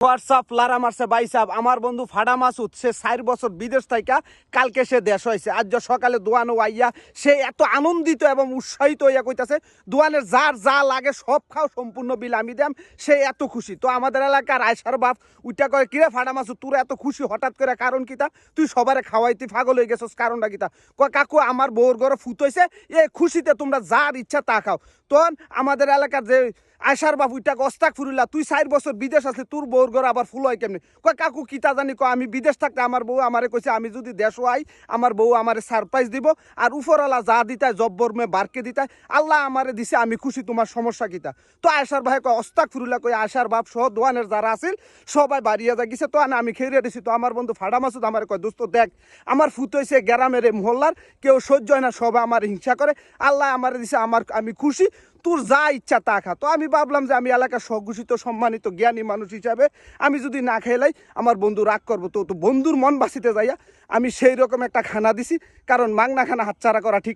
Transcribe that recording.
WhatsApp লারা মারছে বাইসাব আমার বন্ধু ফাডা মাসুদ সে 4 বছর বিদেশ থাইকা কালকে সে দেশ হয়েছে। আজ সকালে দোয়ানো আইয়া সে এত আনন্দিত এবং উৎসাহিত হইয়া কইতাছে দোয়ানের যার যা লাগে সব খাও, সম্পূর্ণ বিল আমি দাম। সে এত খুশি। তো আমাদের এলাকার আয়সার বাপ উইটা করে কিরে ফাডা মাসুদ তোরা এত খুশি হঠাৎ করে কারণ কিতা? তুই সবারে খাওয়াইতে পাগল হয়ে গেছস, কারণটা কিতা? কয় কাকু আমার বউর ঘরে ফুট হইছে, এ খুশিতে তোমরা যার ইচ্ছা তা খাও। তখন আমাদের এলাকার যে আয়সার বাপ উইটা অস্তাক ফুরিল্লা, তুই 4 বছর বিদেশ আছে, তোর বউর ঘর আবার ফুল হয় কেমনি? কয় কাকু কিতা জানি, কয় আমি বিদেশ থাকতে আমার বউ আমারে কইছে আমি যদি দেশ আই আমার বউ আমারে সারপ্রাইজ দিব, আর উপরওয়ালা যা দিতায় জব্বর মে বারকে দিতায় আল্লাহ আমারে দিছে, আমি খুশি, তোমার সমস্যা কিতা? তো আয়সার ভাই কয় অস্তাক ফুরিল্লা, কই আয়সার বাপ সহ দোয়ানের যারা আছিল সবাই বাড়িয়া যা গেছে। তো আমি খেয়ে দিছি। তো আমার বন্ধু ফাডা মাসুদ আমার কয় দোস্ত দেখ আমার ফুট হয়েছে গ্রামের মহল্লার কেউ সহ্য হয় না, সবাই আমার হিংসা করে, আল্লাহ আমারে দিছে, আমি খুশি, তোর যা ইচ্ছা তা খা। তো আমি ভাবলাম যে আমি এলাকার স্বঘোষিত সম্মানিত জ্ঞানী মানুষ হিসাবে আমি যদি না খেলাই আমার বন্ধু রাগ করবো। তো বন্ধুর মন বাঁচিতে যাইয়া আমি সেই রকম একটা খানা দিছি, কারণ মাংনা খানা হাতছাড়া করা ঠিক